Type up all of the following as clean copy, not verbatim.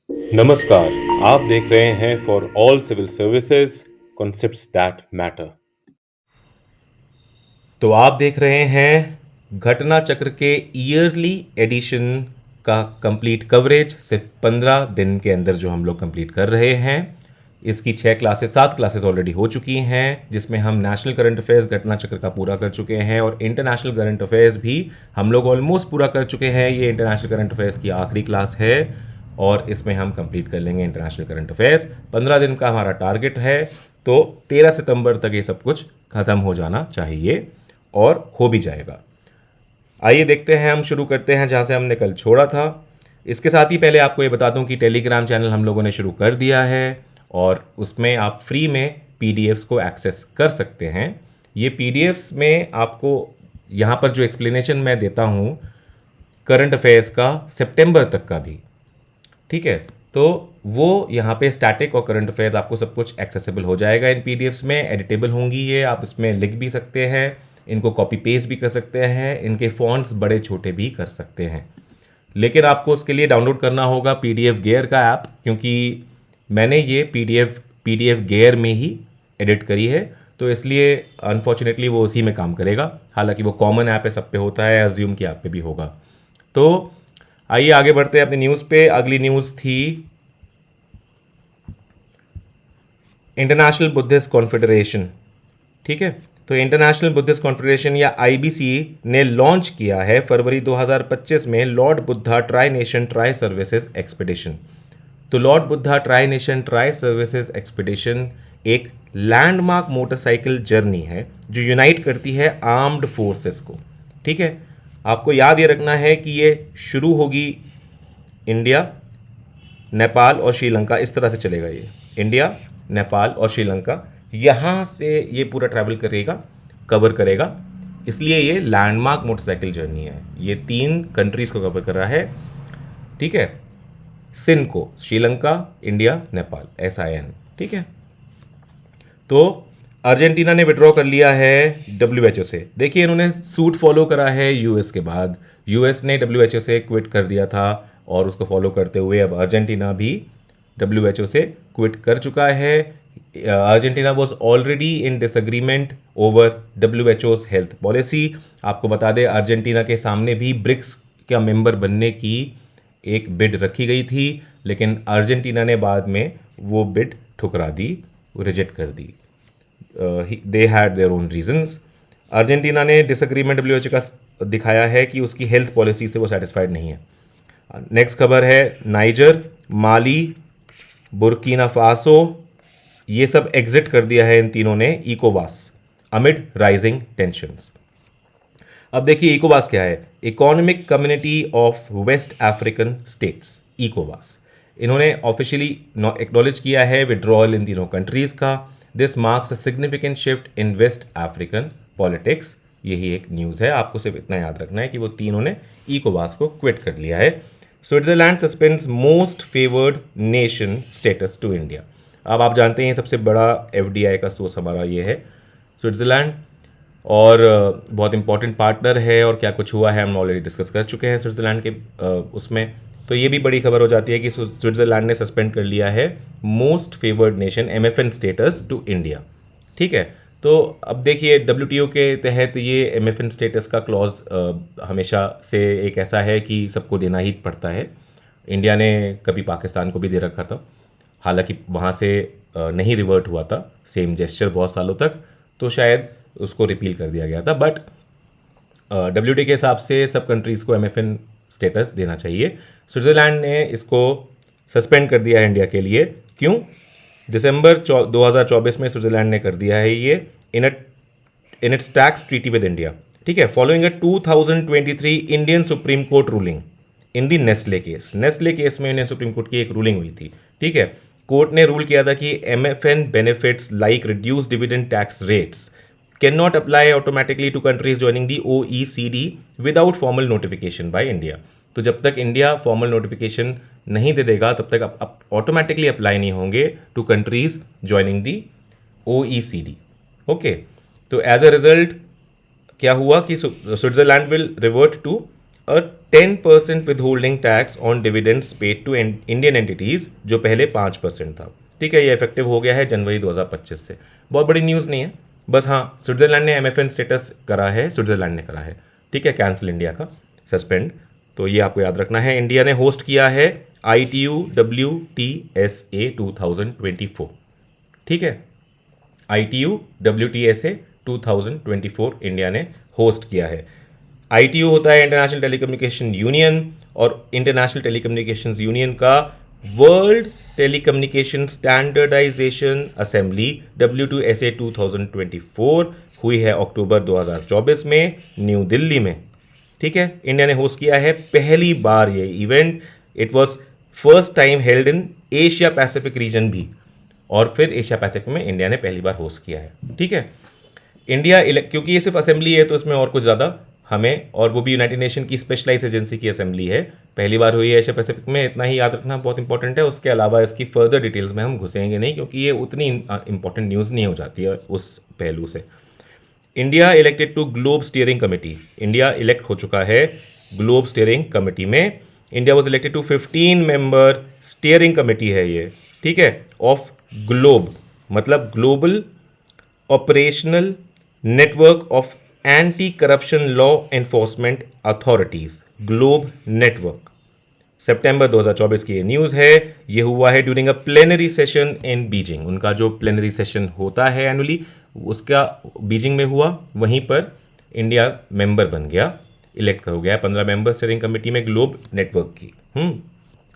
नमस्कार, आप देख रहे हैं for all civil services concepts that matter. तो आप देख रहे हैं घटना चक्र के ईयरली एडिशन का कंप्लीट कवरेज सिर्फ 15 दिन के अंदर जो हम लोग कंप्लीट कर रहे हैं। इसकी 7 क्लासेस ऑलरेडी हो चुकी हैं, जिसमें हम नेशनल करंट अफेयर्स घटना चक्र का पूरा कर चुके हैं और इंटरनेशनल करंट अफेयर्स भी हम लोग ऑलमोस्ट पूरा कर चुके हैं। ये इंटरनेशनल करंट अफेयर्स की आखिरी क्लास है और इसमें हम कंप्लीट कर लेंगे इंटरनेशनल करंट अफेयर्स। 15 दिन का हमारा टारगेट है, तो 13 सितंबर तक ये सब कुछ ख़त्म हो जाना चाहिए और हो भी जाएगा। आइए देखते हैं, हम शुरू करते हैं जहाँ से हमने कल छोड़ा था। इसके साथ ही पहले आपको ये बता दूं कि टेलीग्राम चैनल हम लोगों ने शुरू कर दिया है और उसमें आप फ्री में पीडीएफ्स को एक्सेस कर सकते हैं। ये पीडीएफ्स में आपको यहाँ पर जो एक्सप्लेनेशन मैं देता हूँ करंट अफेयर्स का सितंबर तक का भी, ठीक है, तो वो यहाँ पे स्टैटिक और करंट अफेयर्स आपको सब कुछ एक्सेसिबल हो जाएगा इन पीडीएफ्स में। एडिटेबल होंगी ये, आप इसमें लिख भी सकते हैं, इनको कॉपी पेस्ट भी कर सकते हैं, इनके फॉन्ट्स बड़े छोटे भी कर सकते हैं। लेकिन आपको उसके लिए डाउनलोड करना होगा पीडीएफ गेयर का ऐप, क्योंकि मैंने ये पीडीएफ गेयर में ही एडिट करी है, तो इसलिए अनफॉर्चुनेटली वो उसी में काम करेगा। हालांकि वो कॉमन ऐप है, सब पे होता है, अज्यूम कि आप पे भी होगा। तो आइए आगे बढ़ते हैं अपनी न्यूज़ पे। अगली न्यूज़ थी इंटरनेशनल बुद्धिस्ट कॉन्फेडरेशन, ठीक है। तो इंटरनेशनल बुद्धिस्ट कॉन्फेडरेशन या आईबीसी ने लॉन्च किया है फरवरी 2025 में Lord Buddha tri nation tri services expedition. तो Lord Buddha tri nation tri services expedition एक लैंडमार्क मोटरसाइकिल जर्नी है जो यूनाइट करती है आर्म्ड फोर्सेस को, ठीक है। आपको याद ये रखना है कि ये शुरू होगी इंडिया, नेपाल और श्रीलंका, इस तरह से चलेगा ये, इंडिया, नेपाल और श्रीलंका, यहाँ से ये पूरा ट्रैवल करेगा, कवर करेगा। इसलिए ये लैंडमार्क मोटरसाइकिल जर्नी है। ये 3 कंट्रीज़ को कवर कर रहा है, ठीक है। सिन को, श्रीलंका, इंडिया, नेपाल, SIN, ठीक है। तो अर्जेंटीना ने विड्रॉ कर लिया है WHO से। देखिए, इन्होंने सूट फॉलो करा है यूएस के बाद। यूएस ने WHO से क्विट कर दिया था और उसको फॉलो करते हुए अब अर्जेंटीना भी WHO से क्विट कर चुका है। Argentina was already in disagreement over WHO's health policy. आपको बता दें, अर्जेंटीना के सामने भी ब्रिक्स का मेंबर बनने की एक बिड रखी गई थी, लेकिन अर्जेंटीना ने बाद में वो बिड ठुकरा दी, रिजेक्ट कर दी। They had their own reasons. Argentina ने डिसएग्रीमेंट WHO का दिखाया है कि उसकी हेल्थ पॉलिसी से वो सेटिस्फाइड नहीं है। नेक्स्ट खबर है नाइजर, माली, बुर्किना फासो, ये सब एग्जिट कर दिया है इन तीनों ने इकोवास अमिड राइजिंग टेंशंस। अब देखिए इकोवास क्या है, economic community of West African states, इकोवास। इन्होंने ऑफिशियली एक्नॉलेज किया है विड्रॉल इन तीनों कंट्रीज का। This marks a significant shift in West African politics. यही एक न्यूज़ है, आपको सिर्फ इतना याद रखना है कि वो तीनों ने इकोवास को क्विट कर लिया है। Switzerland suspends most favoured nation status to India. अब आप जानते हैं सबसे बड़ा FDI का सोर्स हमारा ये है स्विट्ज़रलैंड, और बहुत इंपॉर्टेंट पार्टनर है, और क्या कुछ हुआ है हम ऑलरेडी डिस्कस कर चुके हैं स्विट्ज़रलैंड के उसमें। तो ये भी बड़ी खबर हो जाती है कि स्विट्ज़रलैंड ने सस्पेंड कर लिया है most favoured nation MFN status to India, ठीक है। तो अब देखिए WTO के तहत ये MFN स्टेटस का क्लॉज हमेशा से एक ऐसा है कि सबको देना ही पड़ता है। इंडिया ने कभी पाकिस्तान को भी दे रखा था, हालांकि वहाँ से नहीं रिवर्ट हुआ था सेम जेस्चर बहुत सालों तक, तो शायद उसको रिपील कर दिया गया था। बट WTO के हिसाब से सब कंट्रीज़ को MFN स्टेटस देना चाहिए। स्विट्ज़रलैंड ने इसको सस्पेंड कर दिया है इंडिया के लिए। क्यों? दिसंबर 2024 में स्विट्ज़रलैंड ने कर दिया है ये in its tax treaty with India, ठीक है, following a 2023 Indian supreme court ruling in the Nestle case. Nestle case में इंडियन सुप्रीम कोर्ट की एक रूलिंग हुई थी, ठीक है। कोर्ट ने रूल किया था कि MFN benefits like reduce dividend tax rates can not apply automatically to countries joining the OECD without formal notification by India. तो जब तक इंडिया फॉर्मल नोटिफिकेशन नहीं दे देगा तब तक ऑटोमेटिकली अप्लाई नहीं होंगे to countries joining the OECD, okay. तो एज अ रिजल्ट क्या हुआ कि Switzerland will revert to a 10% withholding tax on dividends paid to Indian entities, जो पहले 5% था। ठीक है, ये इफेक्टिव हो गया है जनवरी 2025 से। बहुत बड़ी न्यूज़ नहीं है, बस हाँ, स्विट्जरलैंड ने MFN स्टेटस करा है, स्विट्जरलैंड ने करा है। ठीक है, कैंसिल इंडिया का, सस्पेंड, तो ये आपको याद रखना है। इंडिया ने होस्ट किया है ITU WTSA 2024। ठीक है, ITU WTSA 2024 इंडिया ने होस्ट किया है। ITU होता है इंटरनेशनल टेलीकम्युनिकेशन यूनियन, और इंटरनेशनल टेलीकम्युनिकेशन यूनियन का World Telecommunication Standardization Assembly W2SA 2024 हुई है अक्टूबर 2024 में न्यू दिल्ली में। ठीक है, इंडिया ने होस्ट किया है पहली बार ये event. It was first time held in Asia Pacific region भी, और फिर एशिया पैसिफिक में इंडिया ने पहली बार होस्ट किया है। ठीक है, इंडिया क्योंकि ये सिर्फ असेंबली है, तो इसमें और कुछ ज़्यादा हमें, और वो भी यूनाइटेड नेशन की स्पेशलाइज एजेंसी की असेंबली है, पहली बार हुई है एशिया पैसिफिक में, इतना ही याद रखना बहुत इंपॉर्टेंट है। उसके अलावा इसकी फर्दर डिटेल्स में हम घुसेंगे नहीं, क्योंकि ये उतनी इंपॉर्टेंट न्यूज़ नहीं हो जाती है उस पहलू से। India elected to GlobE steering committee, India elect हो चुका है ग्लोब स्टीयरिंग कमेटी में। India was elected to 15 member steering committee है ये। ठीक है, ऑफ ग्लोब मतलब global operational network of anti corruption law enforcement authorities, GlobE network. सितंबर 2024 की ये न्यूज़ है। ये हुआ है during a plenary session in Beijing. उनका जो प्लेनरी सेशन होता है एनुअली, उसका बीजिंग में हुआ, वहीं पर इंडिया मेंबर बन गया, इलेक्ट हो गया 15 मेंबर स्टीयरिंग कमेटी में ग्लोब नेटवर्क की।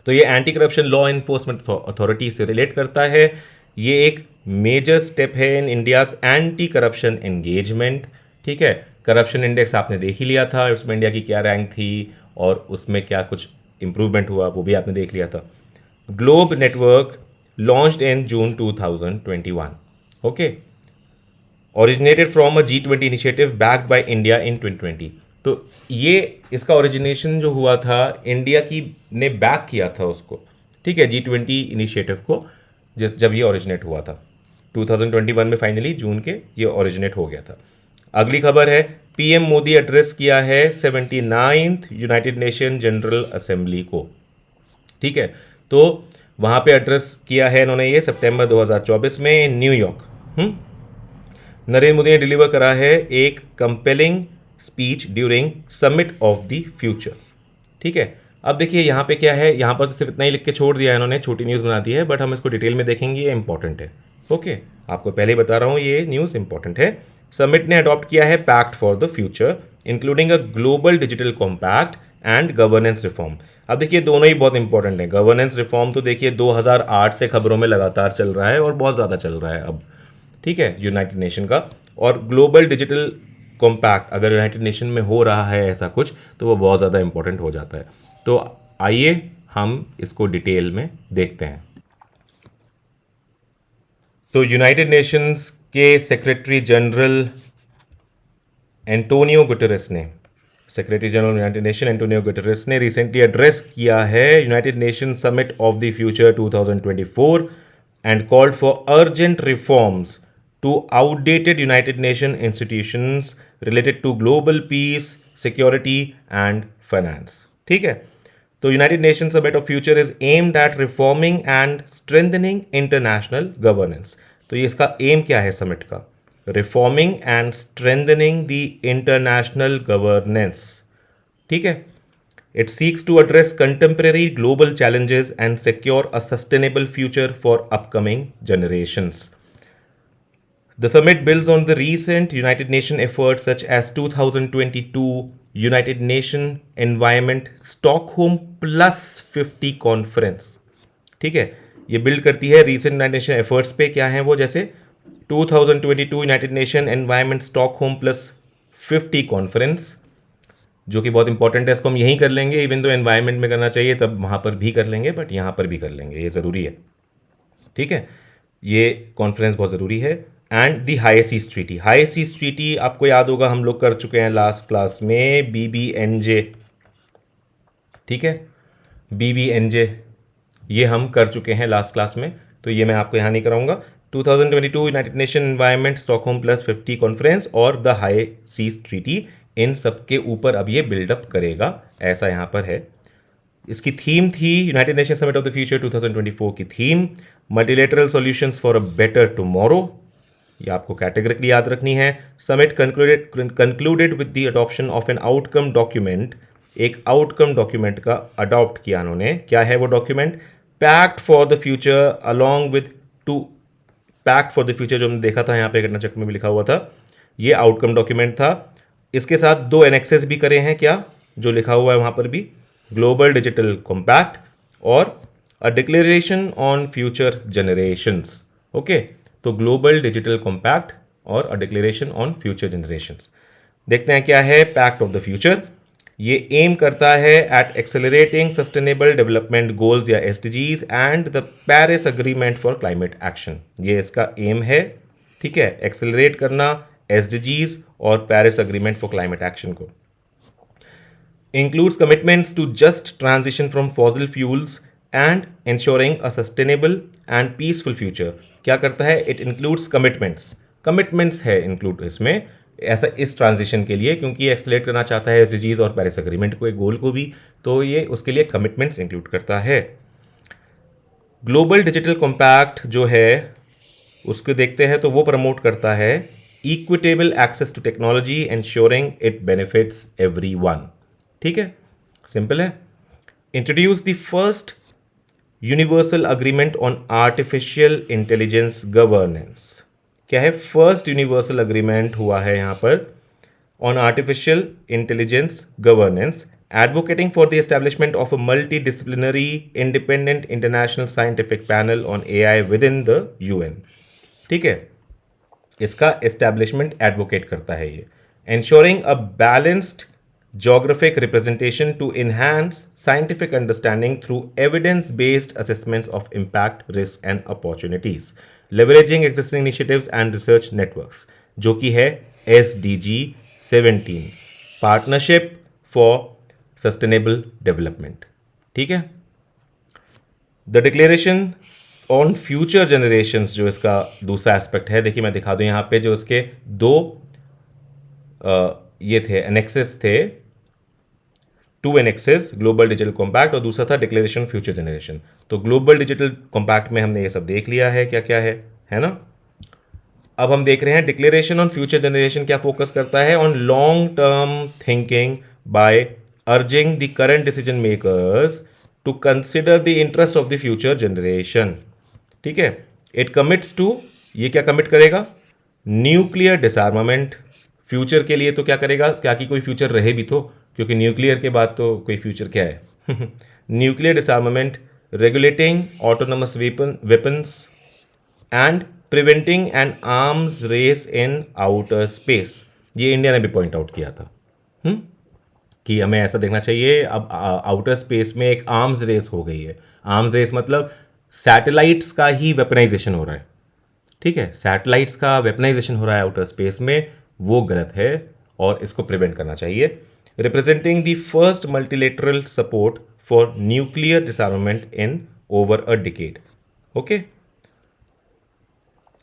तो ये anti corruption law enforcement authority से रिलेट करता है। ये एक मेजर स्टेप है in India's anti corruption engagement. ठीक है, करप्शन इंडेक्स आपने देख ही लिया था, उसमें इंडिया की क्या रैंक थी और उसमें क्या कुछ इंप्रूवमेंट हुआ, वो भी आपने देख लिया था। Globe network launched in June 2021। Okay, originated from a G20 initiative backed by India in 2020। तो ये इसका ओरिजिनेशन जो हुआ था, इंडिया की ने बैक किया था उसको। ठीक है, G20 इनिशिएटिव को, जब ये ओरिजिनेट हुआ था 2021 में, फाइनली जून के ये ओरिजिनेट हो गया था। अगली खबर है, PM मोदी एड्रेस किया है 79th United Nation General assembly को। ठीक है, तो वहाँ पे एड्रेस किया है इन्होंने ये सितंबर 2024 में न्यूयॉर्क। नरेंद्र मोदी ने डिलीवर करा है एक compelling speech during summit of the future. ठीक है, अब देखिए यहाँ पे क्या है, यहाँ पर तो सिर्फ इतना ही लिख के छोड़ दिया है इन्होंने, छोटी न्यूज़ बना दी है, बट हम इसको डिटेल में देखेंगे, ये इंपॉर्टेंट है। ओके, आपको पहले ही बता रहा हूँ ये न्यूज़ इंपॉर्टेंट है। समिट ने अडॉप्ट किया है pact for the future including a global digital compact and governance reform. अब देखिए दोनों ही बहुत इंपॉर्टेंट है। गवर्नेंस रिफॉर्म तो देखिए 2008 से खबरों में लगातार चल रहा है और बहुत ज़्यादा चल रहा है अब। ठीक है, यूनाइटेड नेशन का, और ग्लोबल डिजिटल कॉम्पैक्ट अगर यूनाइटेड नेशन में हो रहा है ऐसा कुछ, तो वो बहुत ज़्यादा इंपॉर्टेंट हो जाता है। तो आइए हम इसको डिटेल में देखते हैं। तो यूनाइटेड नेशंस के सेक्रेटरी जनरल एंटोनियो गुटेरेस ने, secretary general United nation Antonio Guterres ने रिसेंटली एड्रेस किया है United Nation summit of the future 2024 and called for urgent reforms to outdated United Nations institutions related to global peace, security and finance. ठीक है, तो United Nations Summit of Future is aimed at reforming and strengthening international governance. तो ये इसका M क्या है summit का? Reforming and strengthening the international governance. ठीक है, it seeks to address contemporary global challenges and secure a sustainable future for upcoming generations. The summit builds on the recent United Nations efforts such as 2022 United Nations Environment Stockholm Plus 50 Conference. ठीक है, ये build करती है recent United Nations efforts पे। क्या हैं वो? जैसे 2022 United Nations Environment Stockholm Plus 50 Conference, जो कि बहुत इंपॉर्टेंट है, इसको हम यहीं कर लेंगे। इवन तो एनवायरनमेंट में करना चाहिए तब वहाँ पर भी कर लेंगे, बट यहाँ पर भी कर लेंगे, ये ज़रूरी है। ठीक है, ये कॉन्फ्रेंस बहुत ज़रूरी है। And the high seas treaty, high seas treaty आपको याद होगा, हम लोग कर चुके हैं लास्ट क्लास में, BBNJ। ठीक है, BBNJ ये हम कर चुके हैं लास्ट क्लास में, तो ये मैं आपको यहाँ नहीं कराऊंगा। 2022 United Nation environment Stockholm plus 50 conference और द हाई सीज ट्रीटी, इन सब के ऊपर अब ये बिल्डअप करेगा, ऐसा यहाँ पर है। इसकी थीम थी United Nation summit of the future 2024 की theme multilateral solutions for a better tomorrow. ये आपको कैटेगरिकली याद रखनी है। Summit concluded with the adoption of an outcome document. एक आउटकम डॉक्यूमेंट का अडॉप्ट किया उन्होंने। क्या है वो document? Pact for the future along with two pact for the future, जो हमने देखा था यहाँ पे कर्नाटक में भी लिखा हुआ था, ये आउटकम डॉक्यूमेंट था। इसके साथ 2 एनेक्सेस भी करे हैं, क्या जो लिखा हुआ है वहाँ पर भी, ग्लोबल डिजिटल कॉम्पैक्ट और a declaration on future generations. Okay, तो ग्लोबल डिजिटल कॉम्पैक्ट और a declaration on future generations. देखते हैं क्या है पैक्ट ऑफ द फ्यूचर। ये एम करता है at accelerating sustainable development goals या SDGs and the Paris agreement for climate action. ये इसका एम है, ठीक है, एक्सेलरेट करना एसडीजीज और Paris agreement for climate action को। includes commitments to just transition from fossil fuels and ensuring a sustainable and peaceful future। क्या करता है? it includes commitments है include इसमें, ऐसा इस ट्रांजिशन के लिए, क्योंकि ये एक्सलेट करना चाहता है एसडीजीज और पेरिस अग्रीमेंट को, एक गोल को भी, तो ये उसके लिए कमिटमेंट्स इंक्लूड करता है। ग्लोबल डिजिटल कॉम्पैक्ट जो है उसको देखते हैं तो वो प्रमोट करता है equitable access to technology ensuring it benefits everyone. ठीक है, सिंपल है। Introduce the first universal agreement on artificial intelligence governance. क्या है? फर्स्ट यूनिवर्सल अग्रीमेंट हुआ है यहाँ पर on artificial intelligence governance, advocating for the establishment of a multi disciplinary independent international scientific panel on AI within the UN. ठीक है, इसका establishment advocate करता है ये। Ensuring a balanced geographic representation to enhance scientific understanding through evidence-based assessments of impact, risk and opportunities, leveraging existing initiatives and research networks, जो कि है SDG 17, Partnership for Sustainable Development। ठीक है, The Declaration on Future Generations जो इसका दूसरा aspect है, देखिए मैं दिखा दूं यहाँ पे, जो इसके 2 ये थे एनेक्सेस थे, 2 एनेक्सेस, ग्लोबल डिजिटल कॉम्पैक्ट और दूसरा था डिक्लेरेशन फ्यूचर जनरेशन। तो ग्लोबल डिजिटल कॉम्पैक्ट में हमने ये सब देख लिया है क्या क्या है ना। अब हम देख रहे हैं डिक्लेरेशन ऑन फ्यूचर जनरेशन क्या फोकस करता है, on long term thinking by urging the current decision makers to consider the interest of the future generation. ठीक है, इट कमिट्स टू, ये क्या कमिट करेगा? न्यूक्लियर डिसआर्मामेंट। फ्यूचर के लिए तो क्या करेगा, क्या कि कोई फ्यूचर रहे भी तो, क्योंकि न्यूक्लियर के बाद तो कोई फ्यूचर क्या है। Nuclear disarmament, regulating autonomous weapons and preventing an arms race in outer space. ये इंडिया ने भी पॉइंट आउट किया था कि हमें ऐसा देखना चाहिए। अब आउटर स्पेस में एक आर्म्स रेस हो गई है। आर्म्स रेस मतलब सैटेलाइट्स का ही वेपनाइजेशन हो रहा है। ठीक है, सैटेलाइट्स का वेपनाइजेशन हो रहा है आउटर स्पेस में, वो गलत है और इसको प्रिवेंट करना चाहिए। Representing the first multilateral support for nuclear डिसआर्मामेंट in over a decade. Okay,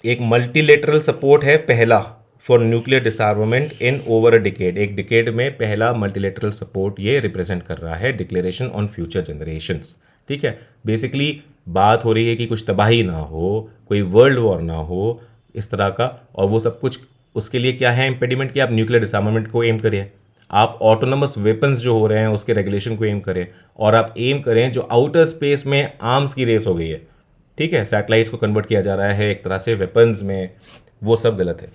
एक मल्टीलेटरल सपोर्ट है पहला for nuclear डिसआर्मामेंट in over a decade, एक डिकेड में पहला मल्टीलेटरल सपोर्ट ये रिप्रेजेंट कर रहा है डिक्लेरेशन ऑन फ्यूचर जनरेशंस। ठीक है, बेसिकली बात हो रही है कि कुछ तबाही ना हो, कोई वर्ल्ड वॉर ना हो इस तरह का, और वो सब कुछ उसके लिए क्या है इम्पेडिमेंट कि आप न्यूक्लियर डिसआर्मामेंट को एम करें, आप ऑटोनमस वेपन्स जो हो रहे हैं उसके रेगुलेशन को एम करें, और आप एम करें जो आउटर स्पेस में आर्म्स की रेस हो गई है। ठीक है, सैटेलाइट्स को कन्वर्ट किया जा रहा है एक तरह से वेपन्स में, वो सब गलत है।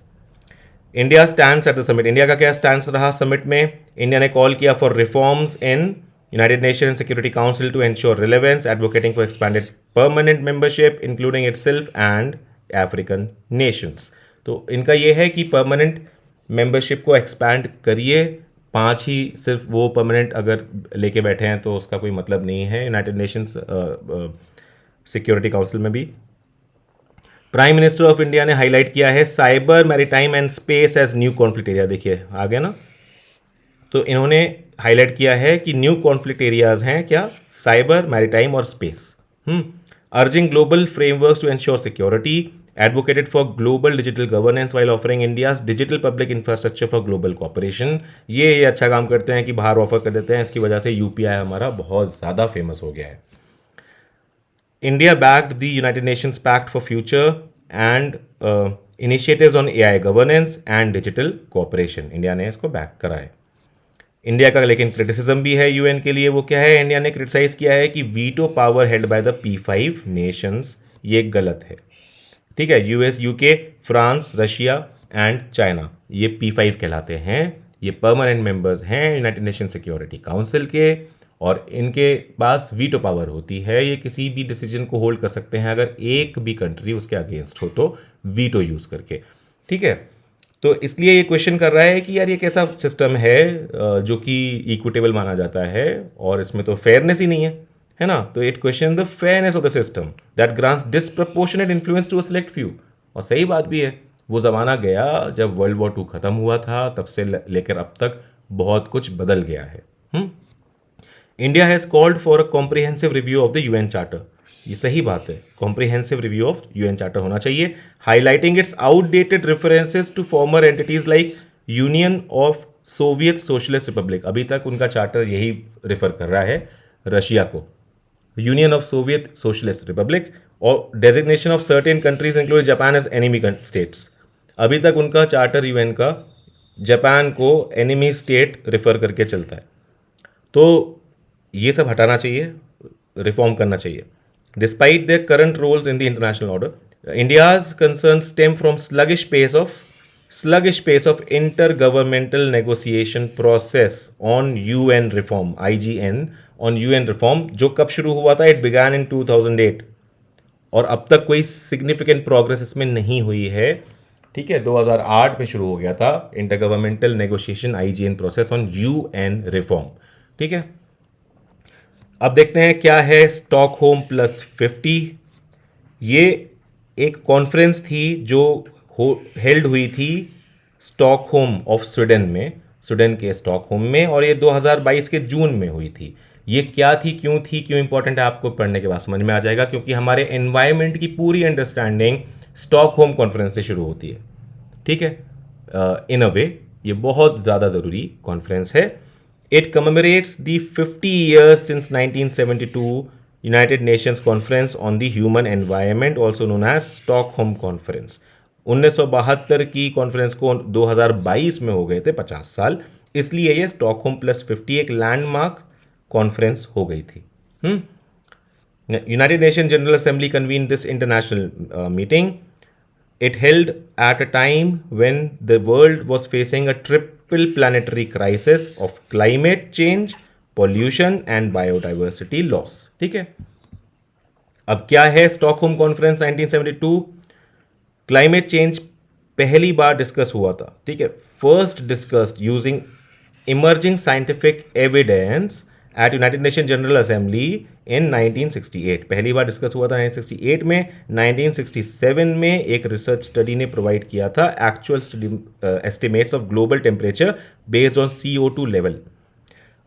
India stands at the summit. India का क्या स्टैंड रहा समिट में? इंडिया ने कॉल किया for reforms in United Nation Security Council to ensure relevance, advocating for expanded permanent membership including itself and African nations. तो इनका ये है कि परमानेंट मेंबरशिप को एक्सपैंड करिए, 5 ही सिर्फ वो परमानेंट अगर लेके बैठे हैं तो उसका कोई मतलब नहीं है यूनाइटेड नेशंस सिक्योरिटी काउंसिल में भी। प्राइम मिनिस्टर ऑफ इंडिया ने हाईलाइट किया है cyber, maritime and space as new conflict area. देखिए आ गया ना, तो इन्होंने हाईलाइट किया है कि न्यू कॉन्फ्लिक्ट एरियाज हैं क्या, साइबर, मैरीटाइम और space. Urging global frameworks to ensure security, advocated for global digital governance while offering India's digital public infrastructure for global cooperation. ये अच्छा काम करते हैं कि बाहर ऑफर कर देते हैं, इसकी वजह से यूपीआई हमारा बहुत ज़्यादा फेमस हो गया है. India backed the United Nations Pact for Future and initiatives on AI governance and digital cooperation. India ने इसको बैक करा है. इंडिया का लेकिन क्रिटिसिज्म भी है यूएन के लिए. वो क्या है? इंडिया ने क्रिटिसाइज किया है कि veto power held by the P5 Nations, ये गलत है. ठीक है, US, UK, France, Russia and China, ये P5 कहलाते हैं. ये परमानेंट मेंबर्स हैं यूनाइटेड नेशन सिक्योरिटी काउंसिल के, और इनके पास वीटो पावर होती है. ये किसी भी डिसीजन को होल्ड कर सकते हैं अगर एक भी कंट्री उसके अगेंस्ट हो तो, वीटो यूज़ करके. ठीक है, तो इसलिए ये क्वेश्चन कर रहा है कि यार ये कैसा सिस्टम है जो कि इक्विटेबल माना जाता है और इसमें तो फेयरनेस ही नहीं है ना. तो it question the fairness of the system that grants disproportionate influence to a select few. और सही बात भी है, वो ज़माना गया जब वर्ल्ड वॉर 2 ख़त्म हुआ था, तब से लेकर अब तक बहुत कुछ बदल गया है. India has called for a comprehensive review of the UN charter. ये सही बात है, comprehensive review of UN charter होना चाहिए. Highlighting its outdated references to former entities like Union of Soviet socialist Republic. अभी तक उनका चार्टर यही रेफर कर रहा है रशिया को, union of Soviet socialist republic, और designation of certain countries including Japan as enemy states. अभी तक उनका चार्टर यूएन का जापान को एनिमी स्टेट रेफर करके चलता है. तो ये सब हटाना चाहिए, रिफॉर्म करना चाहिए. Despite their current roles in the international order, India's concerns stem from sluggish pace of intergovernmental negotiation process on UN reform, IGN, on UN reform, जो कब शुरू हुआ था? It began in 2008, और अब तक कोई significant progress इसमें नहीं हुई है. ठीक है, 2008 में शुरू हो गया था intergovernmental negotiation IGN process on UN reform. ठीक है, अब देखते हैं क्या है स्टॉकहोम +50. ये एक कॉन्फ्रेंस थी जो हेल्ड हुई थी स्टॉकहोम ऑफ स्वीडन में, स्वीडन के स्टॉकहोम में, और ये 2022 के जून में हुई थी. ये क्या थी, क्यों इंपॉर्टेंट है, आपको पढ़ने के बाद समझ में आ जाएगा, क्योंकि हमारे एनवायरनमेंट की पूरी अंडरस्टैंडिंग स्टॉकहोम कॉन्फ्रेंस से शुरू होती है. ठीक है, इन अ वे ये बहुत ज़्यादा ज़रूरी कॉन्फ्रेंस है. It commemorates the 50 years since 1972 United Nations Conference on the Human Environment, also known as Stockholm Conference. 1972 की कॉन्फ्रेंस को 2022 में हो गए थे 50 साल, इसलिए ये स्टॉकहोम +50 एक लैंडमार्क कॉन्फ्रेंस हो गई थी. United Nation General assembly convene this international meeting. It held at a time when the world was facing a triple planetary crisis of climate change, pollution and biodiversity loss. ठीक है, अब क्या है Stockholm conference 1972? Climate change पहली बार discuss हुआ था. ठीक है, first discussed using emerging scientific evidence at United Nation General Assembly in 1968. पहली बार डिस्कस हुआ था 1968 में. 1967 में एक रिसर्च स्टडी ने प्रोवाइड किया था actual estimates of global temperature based on CO2 level.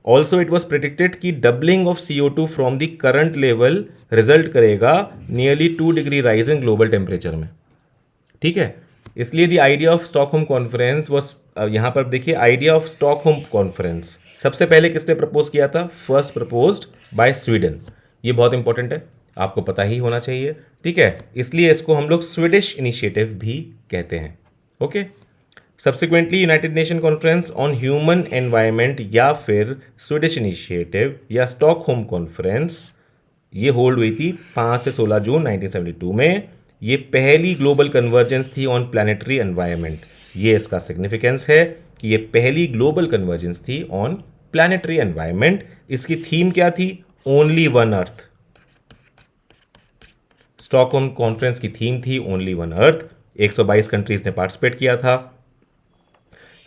Also it was predicted कि doubling of CO2 from the current level result करेगा nearly 2 degree rise in global temperature में. ठीक है, इसलिए the idea of Stockholm conference was, यहाँ पर देखिए, idea of Stockholm conference सबसे पहले किसने प्रपोज किया था? First proposed by Sweden. ये बहुत इंपॉर्टेंट है, आपको पता ही होना चाहिए. ठीक है, इसलिए इसको हम लोग स्वीडिश इनिशिएटिव भी कहते हैं. Okay, subsequently United nation conference on human environment या फिर स्वीडिश इनिशिएटिव या स्टॉकहोम कॉन्फ्रेंस, ये होल्ड हुई थी 5 से 16 जून 1972 में. ये पहली ग्लोबल कन्वर्जेंस थी ऑन प्लानिटरी एनवायरनमेंट. ये इसका सिग्निफिकेंस है कि ये पहली ग्लोबल कन्वर्जेंस थी ऑन प्लानिटरी एनवायरनमेंट. इसकी थीम क्या थी? Only one earth. Stockholm conference की थीम थी ओनली वन अर्थ. 122 कंट्रीज ने पार्टिसिपेट किया था.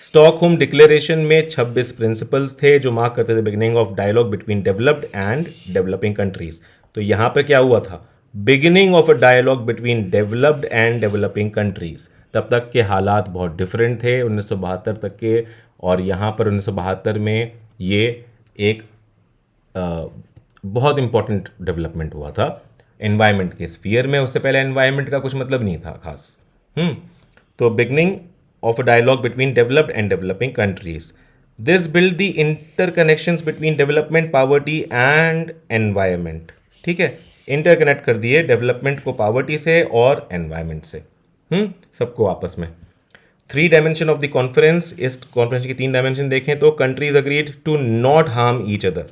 स्टॉकहोम डिक्लेरेशन में 26 प्रिंसिपल्स थे जो मार्क करते थे beginning of dialogue between developed and developing countries. तो यहां पर क्या हुआ था? Beginning of a dialogue between developed and developing countries. तब तक के हालात बहुत डिफरेंट थे 1972 तक के, और यहाँ पर 1972 में ये एक बहुत इंपॉर्टेंट डेवलपमेंट हुआ था. एनवायरनमेंट के स्फीयर में, उससे पहले एनवायरनमेंट का कुछ मतलब नहीं था खास। तो beginning of a dialogue between developed and developing countries. This build the interconnections between development, poverty and environment. ठीक है, इंटरकनेक्ट कर दिए डेवलपमेंट को पॉवर्टी से और एनवायरमेंट से, सबको आपस में। 3 डायमेंशन ऑफ द कॉन्फ्रेंस, इस कॉन्फ्रेंस की 3 डायमेंशन देखें तो countries agreed to not harm each other,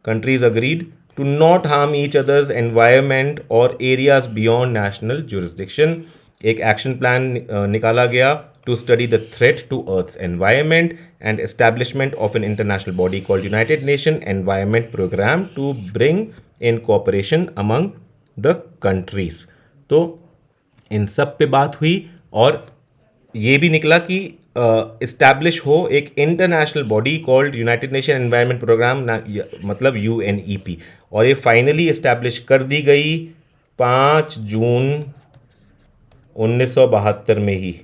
countries agreed to not harm each others environment और एरियाज बियॉन्ड नेशनल जुरिस्डिक्शन। एक एक्शन प्लान निकाला गया to study the threat to Earth's environment and establishment of an international body called United Nations Environment Program to bring in cooperation among the countries। तो इन सब पे बात हुई और ये भी निकला कि इस्टेब्लिश हो एक international body called United Nation Environment Programme, मतलब UNEP, और ये फाइनली इस्टेब्लिश कर दी गई 5 जून 1972 में ही।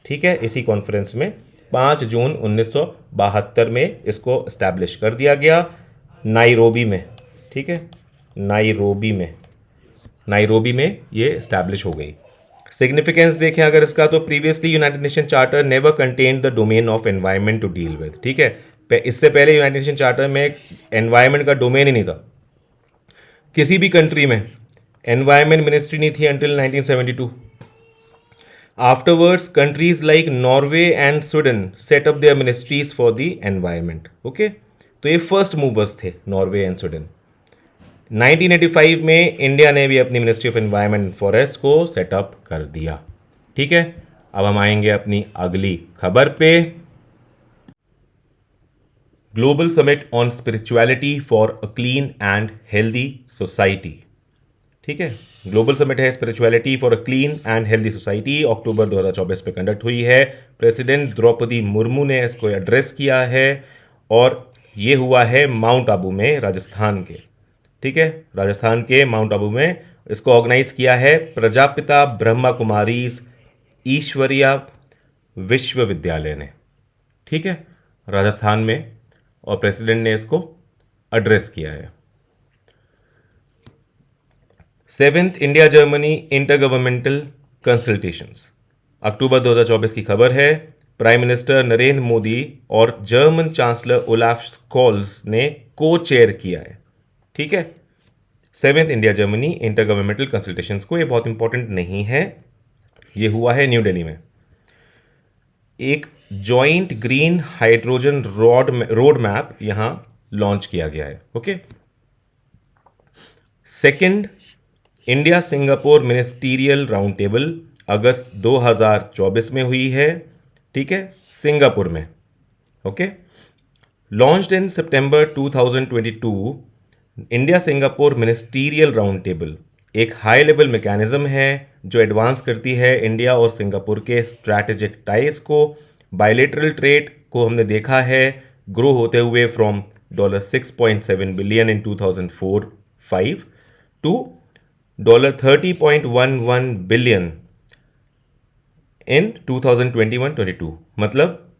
ठीक है, इसी कॉन्फ्रेंस में 5 जून 1972 में इसको इस्टेब्लिश कर दिया गया नाइरोबी में। ठीक है, नाइरोबी में ये इस्टेब्लिश हो गई। सिग्निफिकेंस देखें अगर इसका, तो previously United Nation charter never contained the domain of environment to deal with. ठीक है, इससे पहले यूनाइटेड नेशन चार्टर में एनवायरनमेंट का डोमेन ही नहीं था। किसी भी कंट्री में एनवायरनमेंट मिनिस्ट्री नहीं थी until 1972। Afterwards, countries like Norway and Sweden set up their ministries for the environment. Okay? तो ये फर्स्ट मूवर्स थे नॉर्वे एंड स्वीडन। 1985 में इंडिया ने भी अपनी ministry of environment and forest को सेटअप कर दिया। ठीक है, अब हम आएंगे अपनी अगली खबर पे। Global summit on spirituality for a clean and healthy society. ठीक है, ग्लोबल समिट है spirituality for a clean and healthy society, अक्टूबर 2024 में कंडक्ट हुई है। प्रेसिडेंट द्रौपदी मुर्मू ने इसको एड्रेस किया है और ये हुआ है माउंट आबू में, राजस्थान के। ठीक है, राजस्थान के माउंट आबू में इसको ऑर्गेनाइज किया है प्रजापिता ब्रह्मा कुमारीज ईश्वरिया विश्वविद्यालय ने। ठीक है, राजस्थान में, और प्रेसिडेंट ने इसको एड्रेस किया है। 7th India Germany inter governmental consultations, अक्टूबर 2024 की खबर है। प्राइम मिनिस्टर नरेंद्र मोदी और जर्मन चांसलर ओलाफ स्कॉल्स ने को चेयर किया है। ठीक है, 7th India Germany inter governmental consultations को, ये बहुत इंपॉर्टेंट नहीं है, ये हुआ है न्यू दिल्ली में। एक joint green hydrogen road map यहां लॉन्च किया गया है। Okay, second India Singapore ministerial round table अगस्त 2024 में हुई है। ठीक है, सिंगापुर में। ओके, लॉन्च्ड इन सितंबर 2022, India Singapore ministerial round table एक हाई लेवल मैकेनिज्म है जो एडवांस करती है इंडिया और सिंगापुर के स्ट्रैटेजिक टाइज को। बायलेटरल ट्रेड को हमने देखा है ग्रो होते हुए from $6.7 billion in 2004-5 to $30.11 billion in 2021-22, मतलब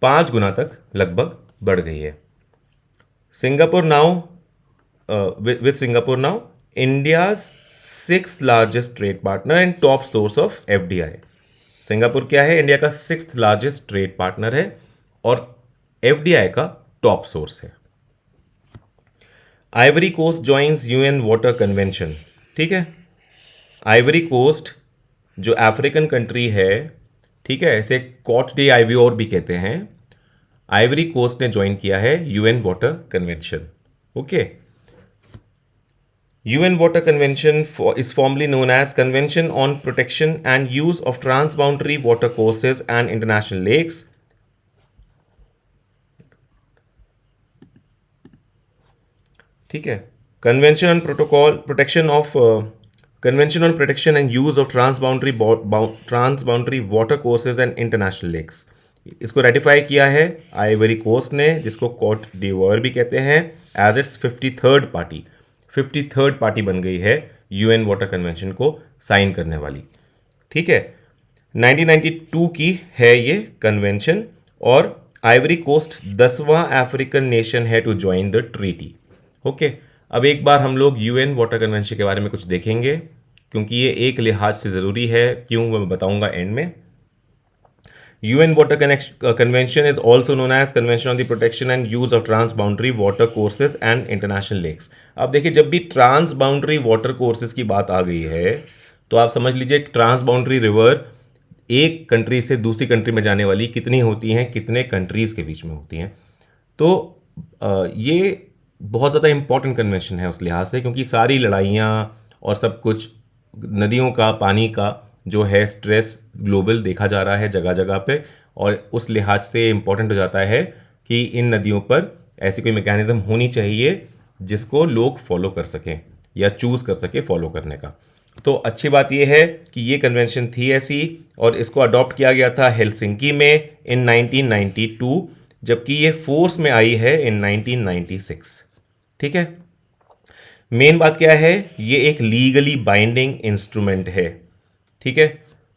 5 गुना तक लगभग बढ़ गई है। Singapore now with Singapore now India's 6th largest trade partner and top source of FDI। Singapore क्या है? इंडिया का 6th लार्जेस्ट ट्रेड पार्टनर है और FDI का टॉप सोर्स है। Ivory Coast joins UN water convention. ठीक है, आइवरी कोस्ट जो अफ्रीकन कंट्री है, ठीक है, इसे कॉट डे आइवियोर भी कहते हैं, आइवरी कोस्ट ने ज्वाइन किया है UN water convention. Okay, UN Water Convention is formally known as Convention on Protection and Use of Transboundary Water Courses and International Lakes. ठीक है, Convention on Protection and Use of Transboundary Water Courses and International Lakes. इसको ratify किया है Ivory coast ने, जिसको cot devour भी कहते हैं, एज इट्स 53rd पार्टी बन गई है UN वाटर कन्वेंशन को साइन करने वाली। ठीक है, 1992 की है ये कन्वेंशन और आइवरी कोस्ट 10वां अफ्रीकन नेशन है to join the treaty. Okay, अब एक बार हम लोग यूएन वाटर कन्वेंशन के बारे में कुछ देखेंगे, क्योंकि ये एक लिहाज से ज़रूरी है, क्यों मैं बताऊंगा एंड में। UN Water Convention is also known as Convention on the Protection and Use of Transboundary Water Courses and International Lakes। अब देखिए, जब भी ट्रांसबाउंड्री वाटर कोर्सेज की बात आ गई है तो आप समझ लीजिए ट्रांसबाउंड्री रिवर एक कंट्री से दूसरी कंट्री में जाने वाली कितनी होती हैं, कितने कंट्रीज़ के बीच में होती हैं। तो ये बहुत ज़्यादा इम्पॉर्टेंट कन्वेंशन है उस लिहाज से, क्योंकि सारी लड़ाइयाँ और सब कुछ नदियों का, पानी का जो है स्ट्रेस ग्लोबल देखा जा रहा है जगह जगह पे, और उस लिहाज से इम्पॉर्टेंट हो जाता है कि इन नदियों पर ऐसी कोई मैकेनिज्म होनी चाहिए जिसको लोग फॉलो कर सकें या चूज़ कर सके फॉलो करने का। तो अच्छी बात यह है कि ये कन्वेंशन थी ऐसी, और इसको अडॉप्ट किया गया था हेलसिंकी में इन 1992, जबकि ये फोर्स में आई है इन 1996। ठीक है, मेन बात क्या है, ये एक लीगली बाइंडिंग इंस्ट्रूमेंट है। ठीक है,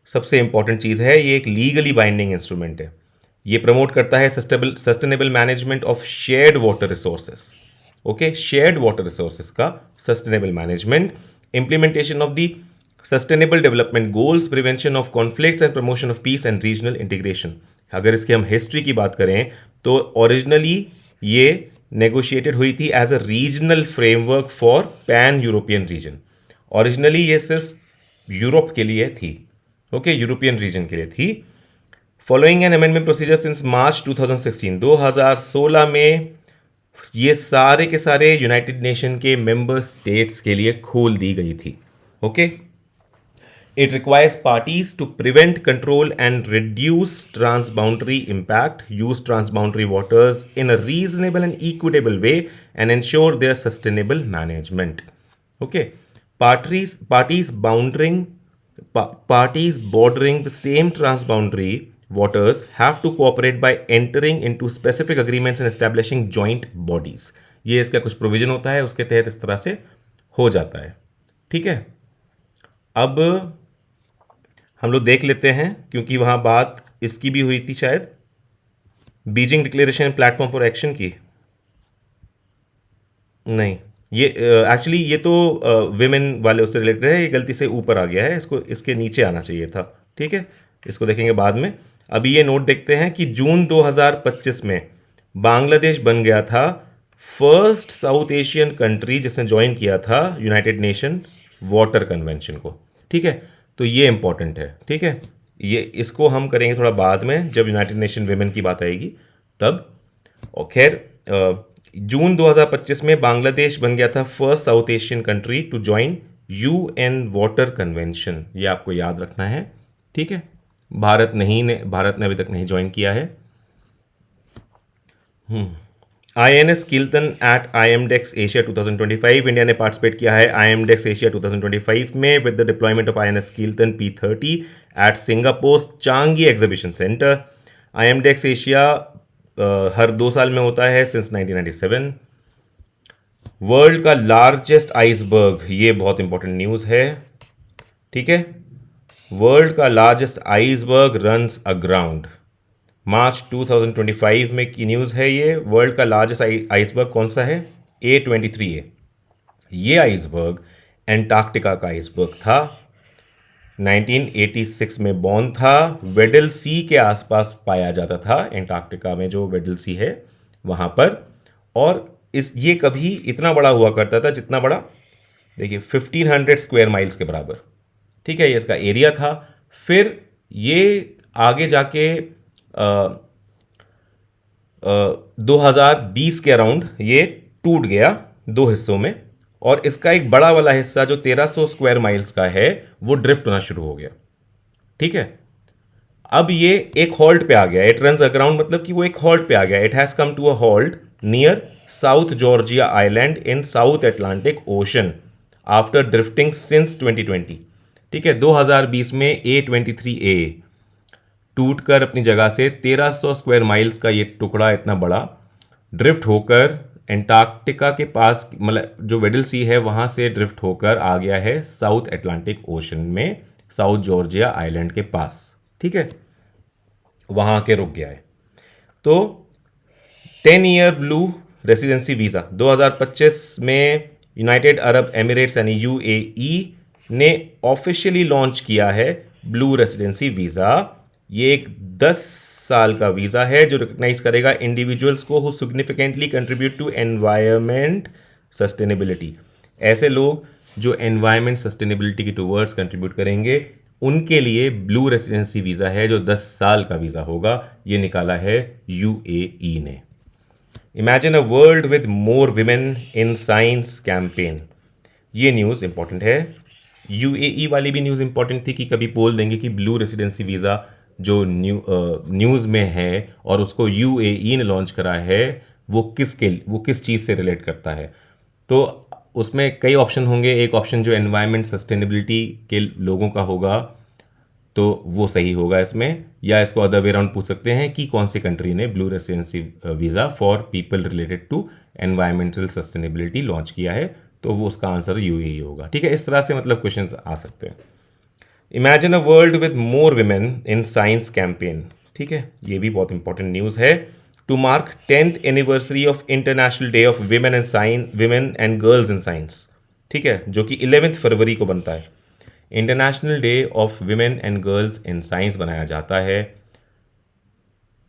सबसे इंपॉर्टेंट चीज़ है, ये एक लीगली बाइंडिंग इंस्ट्रूमेंट है। ये प्रमोट करता है sustainable management of shared water resources. Okay, shared water resources का sustainable management, implementation of the sustainable development goals, prevention of conflicts and promotion of peace and regional integration. अगर इसके हम history की बात करें तो ओरिजिनली ये नेगोशिएटेड हुई थी as a regional framework for pan European region. Originally ये सिर्फ यूरोप के लिए थी, ओके, यूरोपियन रीजन के लिए थी। Following an amendment procedure since मार्च 2016, 2016 में ये सारे के सारे यूनाइटेड नेशन के मेंबर स्टेट्स के लिए खोल दी गई थी। Okay, it requires parties to prevent, control and reduce transboundary impact, use transboundary waters in a reasonable and equitable way and ensure their sustainable management. Okay, parties bordering the same transboundary waters have to cooperate by entering into specific agreements and establishing joint bodies. ये इसका कुछ provision होता है, उसके तहत इस तरह से हो जाता है। ठीक है, अब हम लोग देख लेते हैं, क्योंकि वहाँ बात इसकी भी हुई थी शायद, Beijing declaration platform for action की। नहीं, ये एक्चुअली ये तो विमेन वाले उससे रिलेटेड है, ये गलती से ऊपर आ गया है, इसको इसके नीचे आना चाहिए था। ठीक है, इसको देखेंगे बाद में। अभी ये नोट देखते हैं कि जून 2025 में बांग्लादेश बन गया था फर्स्ट साउथ एशियन कंट्री जिसने ज्वाइन किया था यूनाइटेड नेशन वाटर कन्वेंशन को। ठीक है, तो ये इंपॉर्टेंट है। ठीक है, ये इसको हम करेंगे थोड़ा बाद में, जब यूनाइटेड नेशन विमेन की बात आएगी तब। और खैर, जून 2025 में बांग्लादेश बन गया था first South Asian country to join UN water convention, ये आपको याद रखना है। ठीक है, भारत ने अभी तक नहीं ज्वाइन किया है। INS Kiltan at IMDEX Asia 2025, India ने पार्टिसिपेट किया है IMDEX एशिया 2025 में with the deployment of INS Kiltan P30 at Singapore Changi exhibition centre. IMDEX Asia हर 2 साल में होता है सिंस 1997। वर्ल्ड का लार्जेस्ट आइसबर्ग, ये बहुत इंपॉर्टेंट न्यूज़ है। ठीक है, वर्ल्ड का लार्जेस्ट आइसबर्ग रन्स अग्राउंड, मार्च 2025 में की न्यूज़ है ये। वर्ल्ड का लार्जेस्ट आइसबर्ग कौन सा है? A23A। ये आइसबर्ग एंटार्क्टिका का आइसबर्ग था, 1986 में बॉर्न था। वेडल सी के आसपास पाया जाता था, एंटार्क्टिका में जो वेडल सी है वहाँ पर। और ये कभी इतना बड़ा हुआ करता था जितना बड़ा, देखिए 1500 स्क्वायर माइल्स के बराबर। ठीक है, ये इसका एरिया था। फिर ये आगे जाके 2020 के अराउंड ये टूट गया 2 हिस्सों में, और इसका एक बड़ा वाला हिस्सा जो 1300 स्क्वायर माइल्स का है वो ड्रिफ्ट होना शुरू हो गया। ठीक है, अब ये एक हॉल्ट पे आ गया। इट रन्स अग्राउंड मतलब कि वो एक हॉल्ट पे आ गया। It has come to a halt near South Georgia island in South Atlantic Ocean after drifting since 2020। ठीक है, 2020 में A23A टूट कर अपनी जगह से 1300 स्क्वायर माइल्स का ये टुकड़ा इतना बड़ा ड्रिफ्ट होकर एंटार्क्टिका के पास, मतलब जो वेडल सी है वहाँ से ड्रिफ्ट होकर आ गया है साउथ अटलांटिक ओशन में, साउथ जॉर्जिया आइलैंड के पास। ठीक है, वहाँ के रुक गया है। तो 10 ईयर ब्लू रेसिडेंसी वीज़ा 2025 में यूनाइटेड अरब एमिरेट्स यानी यूएई ने ऑफिशियली लॉन्च किया है ब्लू रेसिडेंसी वीज़ा। ये एक 10 साल का वीज़ा है जो रिकग्नाइज करेगा इंडिविजुअल्स को who significantly contribute to environment sustainability. ऐसे लोग जो एनवायरमेंट सस्टेनेबिलिटी की टूवर्ड्स कंट्रीब्यूट करेंगे उनके लिए ब्लू रेसिडेंसी वीज़ा है जो 10 साल का वीज़ा होगा। ये निकाला है यूएई ने। Imagine a world with more women in science campaign. ये न्यूज़ इंपॉर्टेंट है। यूएई वाली भी न्यूज़ इंपॉर्टेंट थी कि कभी बोल देंगे कि ब्लू रेसिडेंसी वीज़ा जो न्यूज़ में है और उसको यूएई ने लॉन्च करा है वो किस चीज़ से रिलेट करता है। तो उसमें कई ऑप्शन होंगे। एक ऑप्शन जो एनवायरनमेंट सस्टेनेबिलिटी के लोगों का होगा तो वो सही होगा इसमें, या इसको अदर वे राउंड पूछ सकते हैं कि कौन सी कंट्री ने blue residency visa for people related to environmental sustainability launch किया है, तो वो उसका आंसर यूएई होगा। ठीक है, इस तरह से मतलब क्वेश्चंस आ सकते हैं। Imagine a world with more women in science campaign. ठीक है, ये भी बहुत इंपॉर्टेंट न्यूज़ है। To mark 10th anniversary of international day of women and girls in science. ठीक है, जो कि 11 फरवरी को बनता है। International day of women and girls in science बनाया जाता है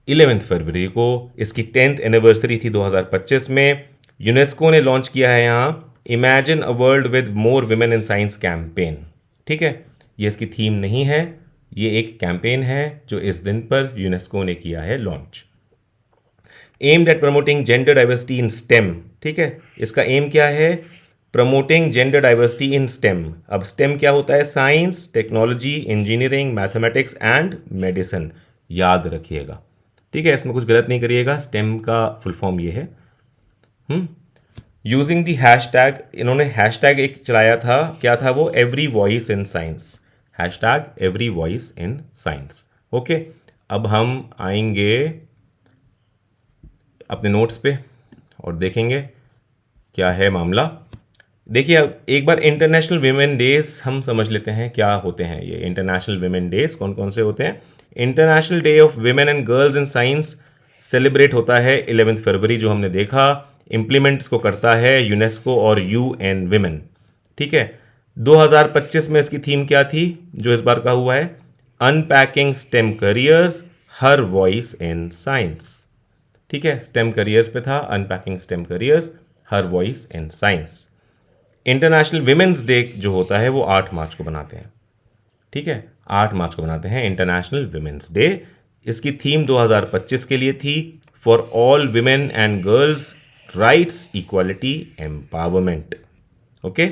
11 फरवरी को। इसकी 10th एनिवर्सरी थी 2025 में। यूनेस्को ने लॉन्च किया है यहाँ imagine a world with more women in science campaign. ठीक है, ये इसकी थीम नहीं है, ये एक कैंपेन है जो इस दिन पर यूनेस्को ने किया है launch. Aimed at promoting gender diversity in stem. ठीक है, इसका एम क्या है? Promoting gender diversity in stem. अब स्टेम क्या होता है? Science, technology, engineering, mathematics and medicine. याद रखिएगा, ठीक है, इसमें कुछ गलत नहीं करिएगा। स्टेम का फुल फॉर्म ये है। यूजिंग दी हैशटैग, इन्होंने हैशटैग एक चलाया था, क्या था वो? Every voice in science. Hashtag every voice in science. Okay, अब हम आएंगे अपने नोट्स पे और देखेंगे क्या है मामला। देखिए, अब एक बार इंटरनेशनल विमेन डेज हम समझ लेते हैं क्या होते हैं। ये इंटरनेशनल विमेन डेज कौन कौन से होते हैं? International day of women and girls in science celebrate होता है 11 फरवरी, जो हमने देखा। इम्प्लीमेंट्स को करता है यूनेस्को और यूएन विमेन। ठीक है, 2025 में इसकी थीम क्या थी जो इस बार का हुआ है? Unpacking stem careers, her voice in science. ठीक है, स्टेम करियर्स पे था, unpacking stem careers, her voice in science. International women's day जो होता है वो 8 मार्च को बनाते हैं। ठीक है, 8 मार्च को बनाते हैं इंटरनेशनल विमेंस डे। इसकी थीम 2025 के लिए थी for all women and girls rights, equality, empowerment. Okay,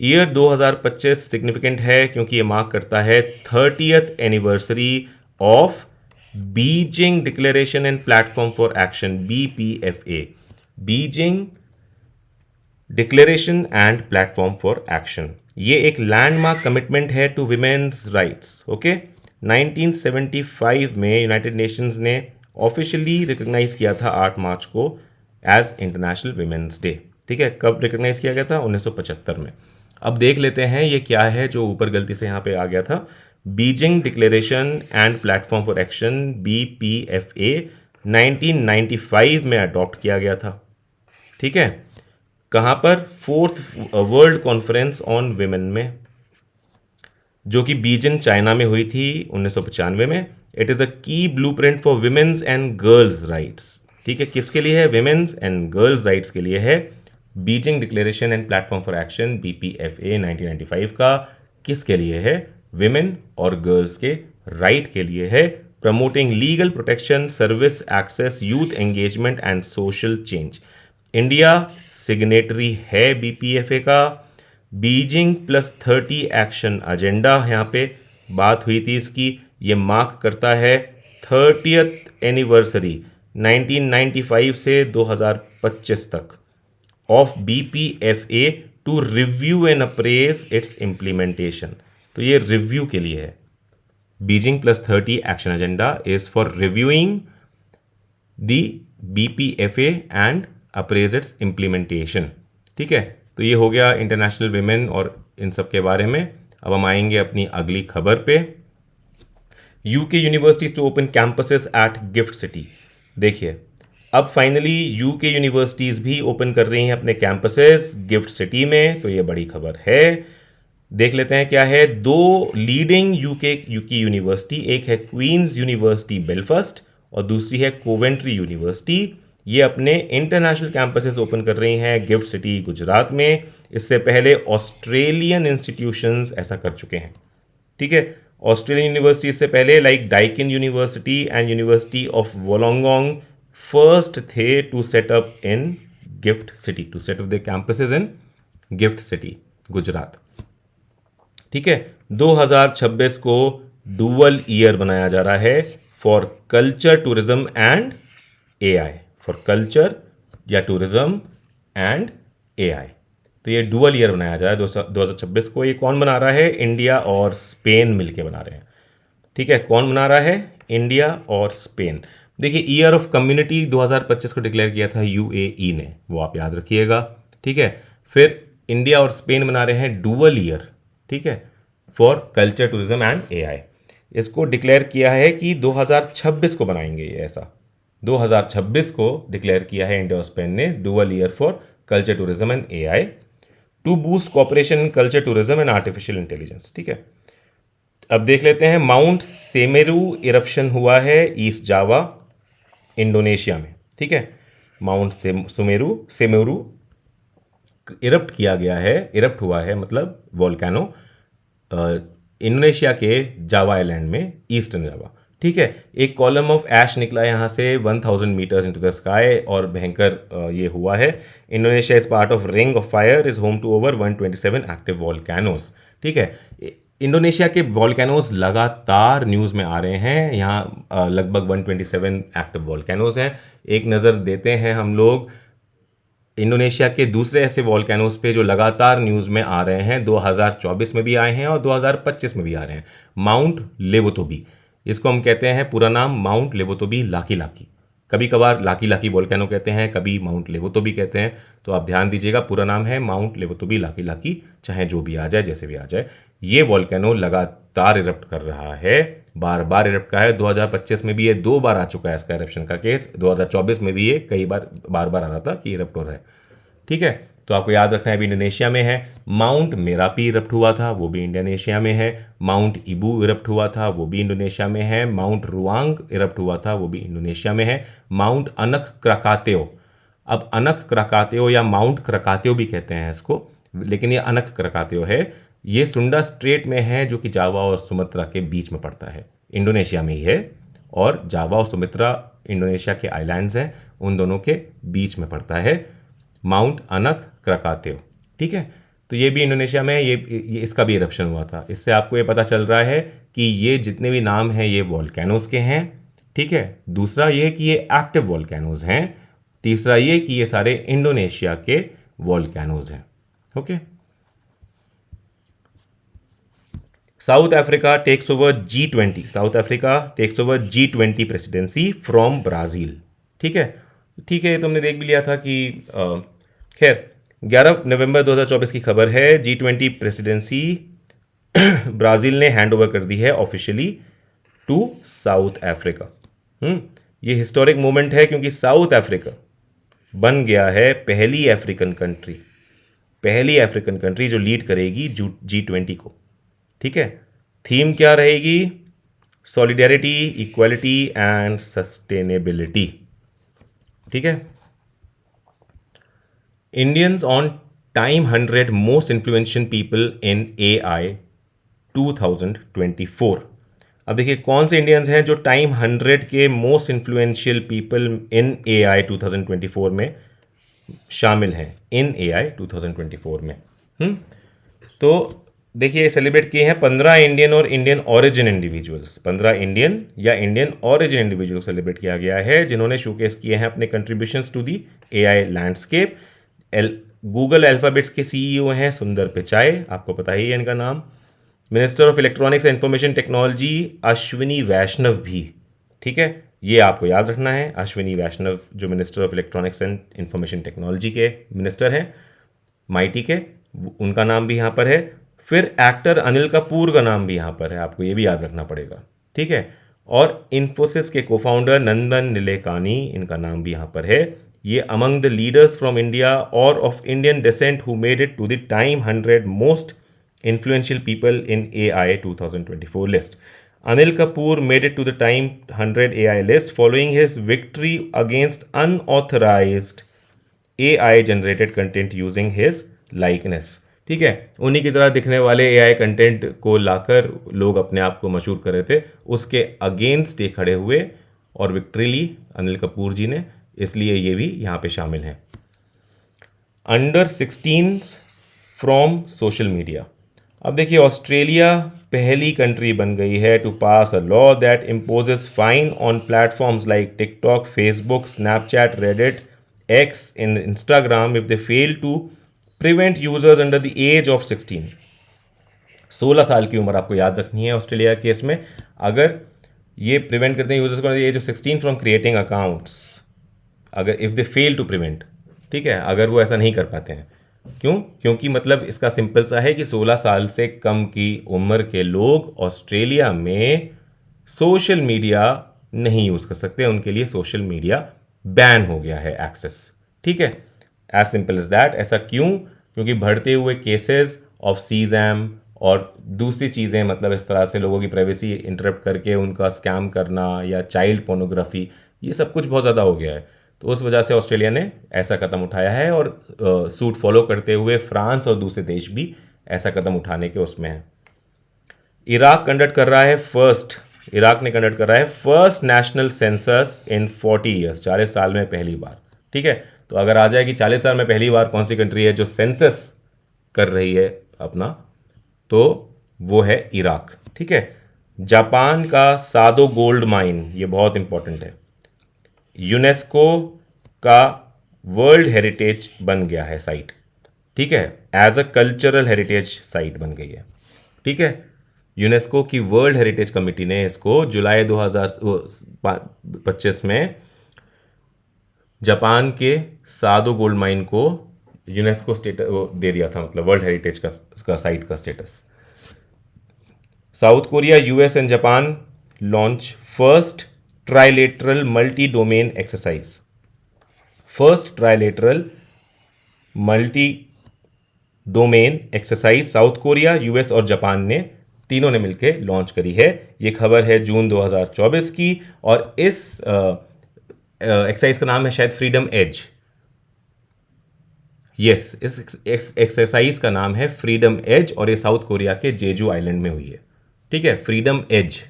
year 2025 significant है क्योंकि ये मार्क करता है 30th anniversary of Beijing declaration and platform for action, BPFA. Beijing declaration and platform for action, ये एक लैंडमार्क कमिटमेंट है टू विमेन्स राइट्स। ओके, 1975 में United Nations ने ऑफिशियली रिकॉग्नाइज किया था 8 मार्च को एज इंटरनेशनल विमेंस डे। ठीक है, कब रिकॉग्नाइज किया गया था? 1975 में। अब देख लेते हैं ये क्या है जो ऊपर गलती से यहाँ पे आ गया था। Beijing declaration and platform for action, BPFA, 1995 में अडॉप्ट किया गया था। ठीक है, कहाँ पर? 4th world conference on women में, जो कि बीजिंग चाइना में हुई थी 1995 में। इट इज़ अ की blueprint for women's and girls rights. ठीक है, किसके लिए है? विमेन्स एंड गर्ल्स राइट्स के लिए है। Beijing declaration and platform for action, BPFA, 1995 का किसके लिए है? विमेन और गर्ल्स के राइट के लिए है। Promoting legal protection, service access, youth engagement and social change. India signatory है बीपीएफए का। बीजिंग +30 एक्शन एजेंडा, यहाँ पे बात हुई थी इसकी, ये मार्क करता है 30th एनिवर्सरी 1995 से 2025 तक of BPFA to review and appraise its implementation. तो ये रिव्यू के लिए है। Beijing +30 action agenda is for reviewing the BPFA and appraise its implementation. ठीक है, तो ये हो गया इंटरनेशनल विमेन और इन सब के बारे में। अब हम आएंगे अपनी अगली खबर पे। UK universities to open campuses at GIFT City. देखिए, अब फाइनली यूके यूनिवर्सिटीज़ भी ओपन कर रही हैं अपने कैंपसेस गिफ्ट सिटी में, तो ये बड़ी खबर है। देख लेते हैं क्या है। दो लीडिंग यूके यूनिवर्सिटी, एक है क्वींस यूनिवर्सिटी बेलफास्ट और दूसरी है कोवेंट्री यूनिवर्सिटी, ये अपने इंटरनेशनल कैंपसेस ओपन कर रही हैं गिफ्ट सिटी गुजरात में। इससे पहले ऑस्ट्रेलियन इंस्टीट्यूशंस ऐसा कर चुके हैं, ठीक है। ऑस्ट्रेलियन यूनिवर्सिटी से पहले like Deakin university and university of Wollongong first थे to set up in GIFT city, to set up the campuses in GIFT city Gujarat, ठीक है। 2026 को डुअल ईयर बनाया जा रहा है for culture tourism and AI, for culture या tourism and AI. तो ये डुअल ईयर बनाया जा रहा है 2026 को। ये कौन बना रहा है? इंडिया और स्पेन मिलके बना रहे हैं, ठीक है। कौन बना रहा है? इंडिया और स्पेन। देखिए, ईयर ऑफ कम्युनिटी 2025 को डिक्लेयर किया था यूएई ने, वो आप याद रखिएगा, ठीक है। फिर इंडिया और स्पेन बना रहे हैं डुअल ईयर, ठीक है, for culture tourism and AI. इसको डिक्लेयर किया है कि 2026 को बनाएंगे ये ऐसा। 2026 को डिक्लेयर किया है इंडिया और स्पेन ने dual year for culture tourism and AI to boost cooperation in culture tourism and artificial intelligence, ठीक है। अब देख लेते हैं, माउंट सेमेरू इरप्शन हुआ है ईस्ट जावा इंडोनेशिया में, ठीक है। माउंट सेमेरू इरप्ट किया गया है, इरप्ट हुआ है मतलब वोल्केनो इंडोनेशिया के जावा आइलैंड में, ईस्टर्न जावा, ठीक है। एक कॉलम ऑफ ऐश निकला यहाँ से 1000 मीटर्स इनटू द स्काई और भयंकर ये हुआ है। Indonesia is part of ring of fire, is home to over 127 active volcanoes, ठीक है। इंडोनेशिया के वॉल्केनोज लगातार न्यूज़ में आ रहे हैं। यहाँ लगभग 127 एक्टिव वॉल्केनोज हैं। एक नज़र देते हैं हम लोग इंडोनेशिया के दूसरे ऐसे वॉल्केनोज पे जो लगातार न्यूज़ में आ रहे हैं, 2024 में भी आए हैं और 2025 में भी आ रहे हैं। माउंट लेवोतोबी, इसको हम कहते हैं पूरा नाम माउंट लेवोतोबी लाकी लाकी, कभी कभार लाकी लाकी वॉल्केनो कहते हैं, कभी माउंट लेवोतोबी कहते हैं। तो आप ध्यान दीजिएगा, पूरा नाम है माउंट लेवोतोबी लाकी लाकी, चाहे जो भी आ जाए, जैसे भी आ जाए। ये वॉल्केनो लगातार इरप्ट कर रहा है, बार बार इरप्ट का है। 2025 में भी ये 2 बार आ चुका है इसका इरप्शन का केस, 2024 में भी ये कई बार बार आ रहा था कि इरप्ट हो रहा है, ठीक है। तो आपको याद रखना है, अभी इंडोनेशिया में है। माउंट मेरापी इरप्ट हुआ था, वो भी इंडोनेशिया में है। माउंट इबू इरप्ट हुआ था, वो भी इंडोनेशिया में है। माउंट रुआंग इरप्ट हुआ था, वो भी इंडोनेशिया में है। माउंट अनक क्रकातेओ, अब अनक क्रकातेओ या माउंट क्रकातेओ भी कहते हैं इसको, लेकिन ये अनक क्रकातेओ है। ये सुंडा स्ट्रेट में है, जो कि जावा और सुमात्रा के बीच में पड़ता है, इंडोनेशिया में ही है। और जावा और सुमात्रा इंडोनेशिया के आइलैंड्स हैं, उन दोनों के बीच में पड़ता है माउंट अनक क्रकातेओ, ठीक है। तो ये भी इंडोनेशिया में है, ये इसका भी इरप्शन हुआ था। इससे आपको ये पता चल रहा है कि ये जितने भी नाम हैं ये वॉल्केनोज के हैं, ठीक है। दूसरा ये कि ये एक्टिव वॉल्केनोज हैं। तीसरा ये कि ये सारे इंडोनेशिया के वॉल्केनोज हैं, okay. South Africa takes over G20, South Africa takes over G20 presidency from Brazil, ठीक है। ठीक है, ये तुमने देख भी लिया था कि खैर 11 नवंबर 2024 की खबर है। G20 प्रेसिडेंसी ब्राज़ील ने हैंड ओवर कर दी है ऑफिशियली टू साउथ अफ्रीका। ये हिस्टोरिक मोमेंट है क्योंकि साउथ अफ्रीका बन गया है पहली अफ्रीकन कंट्री जो लीड करेगी G20 को, ठीक है। थीम क्या रहेगी? सॉलिडेरिटी, इक्वालिटी एंड सस्टेनेबिलिटी, ठीक है। Indians on time 100 most influential people in AI 2024। अब देखिए कौन से इंडियंस हैं जो टाइम 100 के most influential people in AI 2024 में शामिल हैं, इन AI 2024 में। तो देखिए सेलिब्रेट किए हैं 15 इंडियन और इंडियन ऑरिजिन इंडिविजुअल्स, 15 इंडियन या इंडियन ऑरिजिन इंडिविजुअल सेलिब्रेट किया गया है, जिन्होंने शोकेस किए हैं अपने contributions to the AI landscape. Google Alphabet's के CEO हैं सुंदर पिचाई, आपको पता ही है इनका नाम। Minister of electronics and information technology Ashwini Vaishnaw भी, ठीक है। ये आपको याद रखना है, अश्विनी वैष्णव जो minister of electronics and information technology के मिनिस्टर हैं, MeitY के, उनका नाम भी यहाँ पर है। फिर एक्टर अनिल कपूर का नाम भी यहाँ पर है, आपको ये भी याद रखना पड़ेगा, ठीक है। और इन्फोसिस के कोफाउंडर नंदन निलेकानी, इनका नाम भी यहाँ पर है, ये among the leaders from India और of Indian descent who made it to the Time 100 most influential people in AI 2024 list. Anil Kapoor made it to the Time 100 AI list following his victory against unauthorized AI generated content using his likeness. ठीक है, उन्हीं की तरह दिखने वाले AI content को लाकर लोग अपने आप को मशहूर कर रहे थे, उसके अगेंस्ट ये खड़े हुए और विक्ट्री ली अनिल कपूर जी ने, इसलिए ये भी यहाँ पे शामिल हैं. Under 16 from social media. अब देखिए, ऑस्ट्रेलिया पहली कंट्री बन गई है to pass a law that imposes fine on platforms like TikTok, Facebook, Snapchat, Reddit, X in Instagram if they fail to prevent users under the age of 16. 16 साल की उम्र आपको याद रखनी है ऑस्ट्रेलिया केस में. अगर ये प्रिवेंट करते हैं यूजर्स को under the age of 16 from creating accounts, अगर if they fail to prevent, ठीक है, अगर वो ऐसा नहीं कर पाते हैं. क्यों? क्योंकि मतलब इसका सिंपल सा है कि 16 साल से कम की उम्र के लोग ऑस्ट्रेलिया में सोशल मीडिया नहीं यूज़ कर सकते, उनके लिए सोशल मीडिया बैन हो गया है एक्सेस. ठीक है, एज सिंपल एज दैट. ऐसा क्यों? क्योंकि बढ़ते हुए केसेस ऑफ सीजैम और दूसरी चीज़ें, मतलब इस तरह से लोगों की प्राइवेसी इंटरप्ट करके उनका स्कैम करना या चाइल्ड पोर्नोग्राफी, ये सब कुछ बहुत ज़्यादा हो गया है. तो उस वजह से ऑस्ट्रेलिया ने ऐसा कदम उठाया है और सूट फॉलो करते हुए फ्रांस और दूसरे देश भी ऐसा कदम उठाने के उसमें हैं. इराक ने कंडक्ट कर रहा है फर्स्ट नेशनल सेंसस इन 40 ईयर्स, 40 साल में पहली बार. ठीक है, तो अगर आ जाए कि 40 साल में पहली बार कौन सी कंट्री है जो सेंसस कर रही है अपना, तो वो है इराक. ठीक है, जापान का सादो गोल्ड माइन, ये बहुत इंपॉर्टेंट है, यूनेस्को का वर्ल्ड हेरिटेज बन गया है साइट. ठीक है, as a cultural heritage site बन गई है. ठीक है, यूनेस्को की वर्ल्ड हेरिटेज कमेटी ने इसको जुलाई 2025 में जापान के सादो गोल्ड माइन को यूनेस्को स्टेटस दे दिया था, मतलब वर्ल्ड हेरिटेज का साइट का status. South Korea, US and Japan launch first trilateral multi domain exercise. First trilateral multi domain exercise south Korea, US और जापान ने तीनों ने मिलकर लॉन्च करी है. ये खबर है जून 2024 की और इस एक्सरसाइज का नाम है शायद फ्रीडम एज. यस, इस एक्सरसाइज का नाम है फ्रीडम एज और ये साउथ कोरिया के जेजू आइलैंड में हुई है. ठीक है, फ्रीडम एज.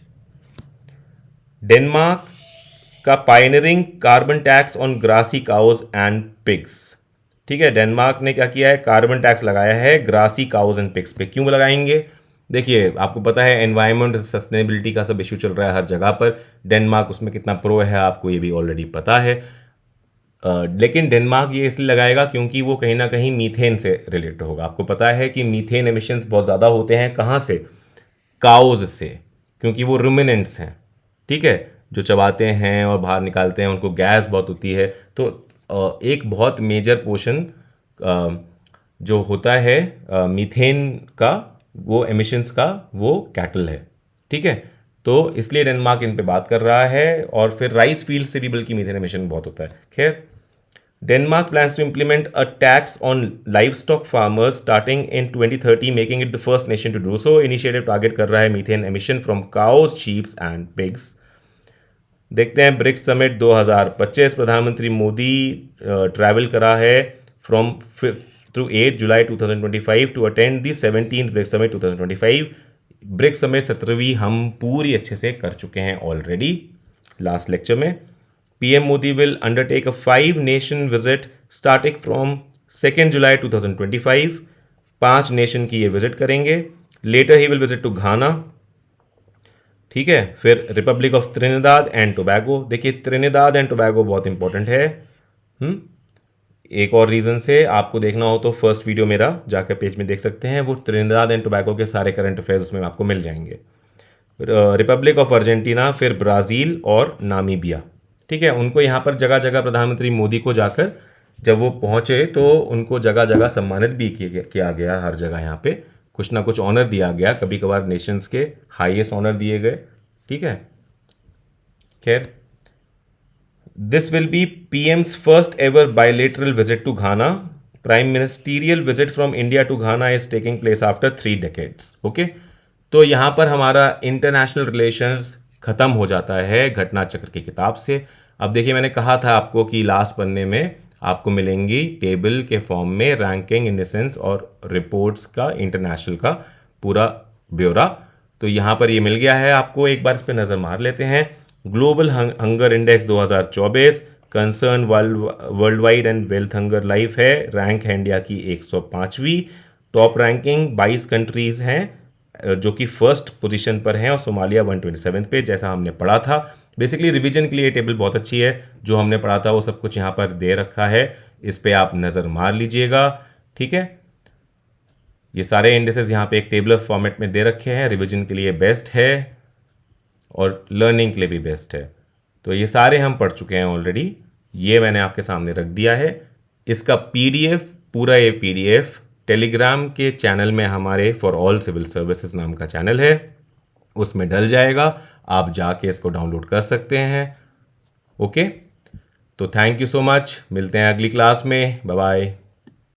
डेनमार्क का pioneering carbon tax on grassy cows and pigs. ठीक है, डेनमार्क ने क्या किया है, कार्बन टैक्स लगाया है ग्रासी काउज एंड पिग्स पे. क्यों लगाएंगे? देखिए, आपको पता है एनवायरमेंट सस्टेनेबिलिटी का सब इशू चल रहा है हर जगह पर. डेनमार्क उसमें कितना प्रो है आपको ये भी ऑलरेडी पता है. लेकिन डेनमार्क ये इसलिए लगाएगा क्योंकि वो कहीं ना कहीं मीथेन से रिलेटेड होगा. आपको पता है कि मीथेन एमिशंस बहुत ज़्यादा होते हैं. कहाँ से? काउज से, क्योंकि वो रुमिनेंट्स हैं. ठीक है, जो चबाते हैं और बाहर निकालते हैं, उनको गैस बहुत होती है. तो एक बहुत मेजर पोर्शन जो होता है मीथेन का, वो एमिशंस का, वो कैटल है. ठीक है, तो इसलिए डेनमार्क इन पे बात कर रहा है. और फिर राइस फील्ड से भी बल्कि मीथेन एमिशन बहुत होता है. खैर, Denmark plans to implement a tax on livestock farmers starting in 2030, making it the first nation to do so. Initiative target कर रहा है methane emission from cows, sheep and pigs. देखते हैं ब्रिक्स समिट 2025. प्रधानमंत्री मोदी ट्रैवल करा है from 5 through 8 जुलाई 2025 to attend the 17th BRICS summit 2025. BRICS summit 17वीं हम पूरी अच्छे से कर चुके हैं ऑलरेडी लास्ट लेक्चर में. PM Modi will undertake a 5-nation visit starting from 2nd July 2025. 5 nation की ये विजिट करेंगे. Later he will visit to Ghana. ठीक है, फिर republic of Trinidad and Tobago. देखिए, त्रिनिदाद एंड टोबैगो बहुत इंपॉर्टेंट है. एक और रीज़न से आपको देखना हो तो फर्स्ट वीडियो मेरा जाकर पेज में देख सकते हैं, वो त्रिनिदाद एंड टोबैगो के सारे करंट अफेयर्स उसमें आपको मिल जाएंगे. रिपब्लिक ऑफ अर्जेंटीना, फिर ब्राज़ील और नामीबिया. ठीक है, उनको यहाँ पर जगह जगह प्रधानमंत्री मोदी को जाकर जब वो पहुँचे तो उनको जगह जगह सम्मानित भी किया गया. हर जगह यहाँ पे कुछ ना कुछ ऑनर दिया गया. कभी कभार नेशंस के हाईएस्ट ऑनर दिए गए. ठीक है, खैर, this will be PM's first ever bilateral visit to Ghana. Prime ministerial visit from India to Ghana is taking place after 3 decades. Okay? तो यहाँ पर हमारा इंटरनेशनल रिलेशंस ख़त्म हो जाता है घटना चक्र की किताब से। अब देखिए, मैंने कहा था आपको कि लास्ट पन्ने में आपको मिलेंगी टेबल के फॉर्म में रैंकिंग, इंडिसेंस और रिपोर्ट्स का इंटरनेशनल का पूरा ब्यौरा। तो यहाँ पर ये मिल गया है आपको, एक बार इस पर नज़र मार लेते हैं। Global hunger index 2024, concern world wide and wealth hunger life है, रैंक है इंडिया की 105वीं। टॉप रैंकिंग 22 कंट्रीज़ हैं जो कि फर्स्ट पोजीशन पर हैं और सोमालिया 127 पे, जैसा हमने पढ़ा था। बेसिकली रिवीजन के लिए टेबल बहुत अच्छी है, जो हमने पढ़ा था वो सब कुछ यहाँ पर दे रखा है, इस पे आप नज़र मार लीजिएगा। ठीक है, ये सारे इंडेसेस यहाँ पे एक टेबलर फॉर्मेट में दे रखे हैं, रिवीजन के लिए बेस्ट है और लर्निंग के लिए भी बेस्ट है। तो ये सारे हम पढ़ चुके हैं ऑलरेडी, ये मैंने आपके सामने रख दिया है। इसका पीडीएफ, पूरा ये पीडीएफ टेलीग्राम के चैनल में, हमारे फॉर ऑल सिविल सर्विसेज नाम का चैनल है, उसमें डल जाएगा, आप जाके इसको डाउनलोड कर सकते हैं। ओके, तो थैंक यू सो मच, मिलते हैं अगली क्लास में, बाय बाय।